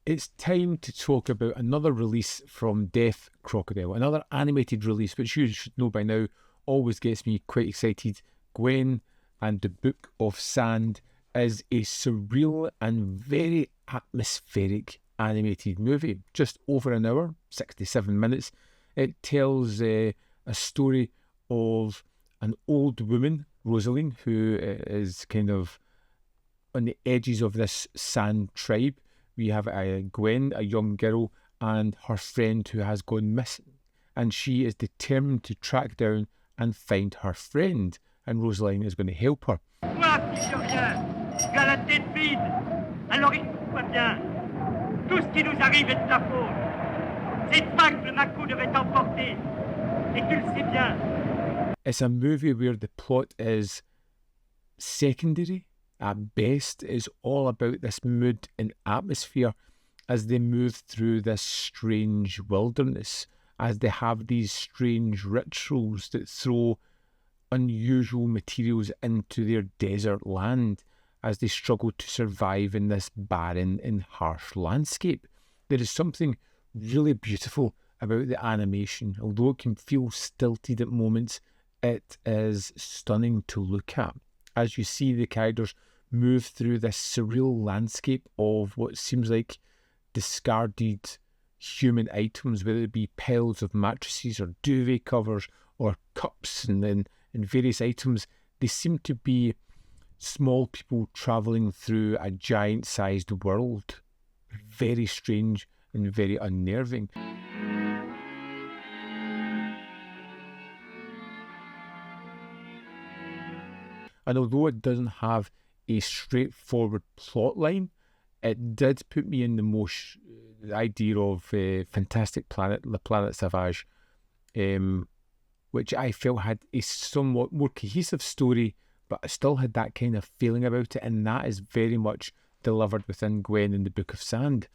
It's time to talk about another release from Deaf Crocodile, another animated release, which you should know by now, always gets me quite excited. Gwen and the Book of Sand is a surreal and very atmospheric animated movie, just over an hour, 67 minutes. It tells a story of an old woman, Roseline, who is kind of on the edges of this sand tribe. We have Gwen, a young girl, and her friend who has gone missing. And she is determined to track down and find her friend. And Roseline is going to help her. Toi, fils de rien, tu as la tête vide. Alors écoute-moi bien. Tout ce qui nous arrive est de ta faute. C'est toi que le Makou devait emporter. Et tu le sais bien. It's a movie where the plot is secondary. At best, is all about this mood and atmosphere as they move through this strange wilderness, as they have these strange rituals that throw unusual materials into their desert land, as they struggle to survive in this barren and harsh landscape. There is something really beautiful about the animation. Although it can feel stilted at moments, it is stunning to look at. As you see the characters move through this surreal landscape of what seems like discarded human items, whether it be piles of mattresses or duvet covers or cups and various items. They seem to be small people travelling through a giant-sized world. Very strange and very unnerving. And although it doesn't have a straightforward plot line, it did put me in the idea of Fantastic Planet, La Planète Sauvage, which I felt had a somewhat more cohesive story, but I still had that kind of feeling about it, and that is very much delivered within Gwen and the Book of Sand.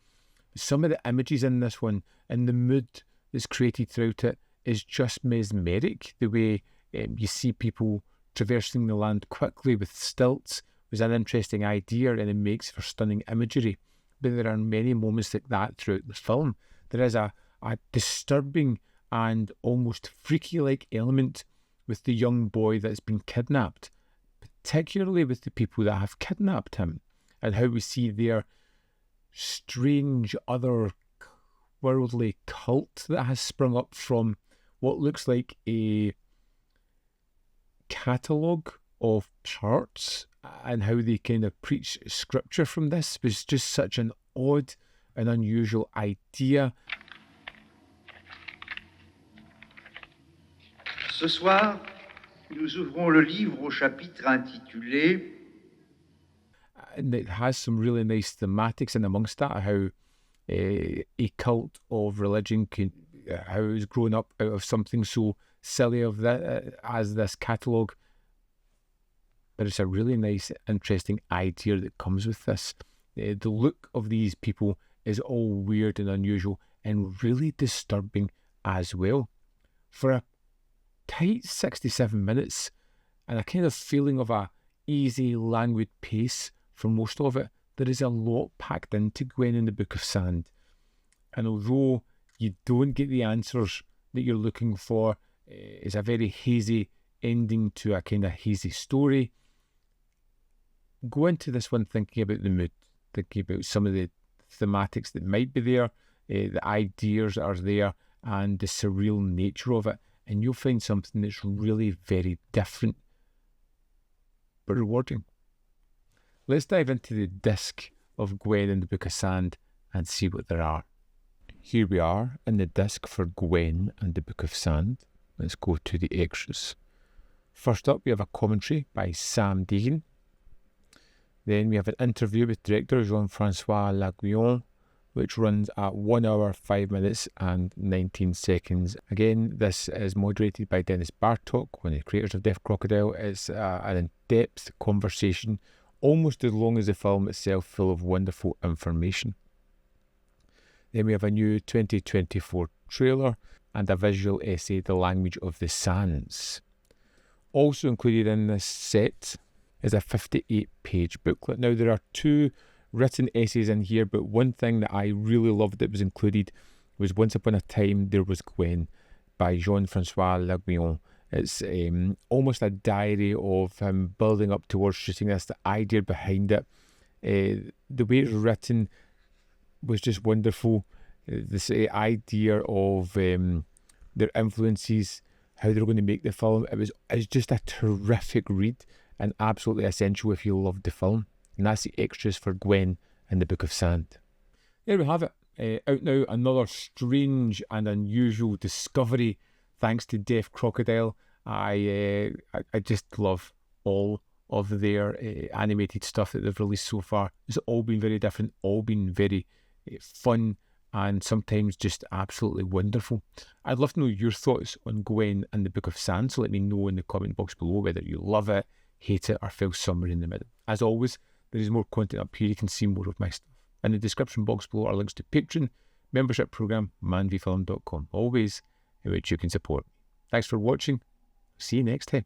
Some of the images in this one, and the mood that's created throughout it, is just mesmeric. The way you see people traversing the land quickly with stilts was an interesting idea, and it makes for stunning imagery. But there are many moments like that throughout the film. There is a disturbing and almost freaky-like element with the young boy that's been kidnapped, particularly with the people that have kidnapped him, and how we see their strange otherworldly cult that has sprung up from what looks like a catalogue of parts, and how they kind of preach scripture from this was just such an odd and unusual idea. Ce soir, nous ouvrons le livre au chapitre intitulé. And it has some really nice thematics in amongst that, how a cult of religion can, how it's grown up out of something so silly of that as this catalogue. But it's a really nice, interesting idea that comes with this. The look of these people is all weird and unusual and really disturbing as well. For a tight 67 minutes and a kind of feeling of a easy, languid pace for most of it, there is a lot packed into Gwen in the Book of Sand. And although you don't get the answers that you're looking for, it's a very hazy ending to a kind of hazy story. Go into this one thinking about the mood, thinking about some of the thematics that might be there, the ideas that are there, and the surreal nature of it, and you'll find something that's really very different, but rewarding. Let's dive into the disc of Gwen and the Book of Sand and see what there are. Here we are in the disc for Gwen and the Book of Sand. Let's go to the extras. First up, we have a commentary by Sam Deegan. Then we have an interview with director Jean-François Laguillon, which runs at 1 hour, 5 minutes and 19 seconds. Again, this is moderated by Dennis Bartok, one of the creators of Deaf Crocodile. It's an in-depth conversation, almost as long as the film itself, full of wonderful information. Then we have a new 2024 trailer and a visual essay, The Language of the Sands. Also included in this set is a 58-page booklet. Now, there are two written essays in here, but one thing that I really loved that was included was Once Upon a Time There Was Gwen by Jean-François. It's almost a diary of him building up towards shooting this, the idea behind it. The way it's written was just wonderful. This idea of their influences, how they're going to make the film. It's just a terrific read and absolutely essential if you loved the film. And that's the extras for Gwen and the Book of Sand. There we have it. Out now, another strange and unusual discovery thanks to Deaf Crocodile. I just love all of their animated stuff that they've released so far. It's all been very different, all been very fun, and sometimes just absolutely wonderful. I'd love to know your thoughts on Gwen and the Book of Sand, so let me know in the comment box below whether you love it, hate it, or feel somewhere in the middle. As always, there is more content up here. You can see more of my stuff. In the description box below are links to Patreon, membership program, manvfilm.com, always in which you can support me. Thanks for watching. See you next time.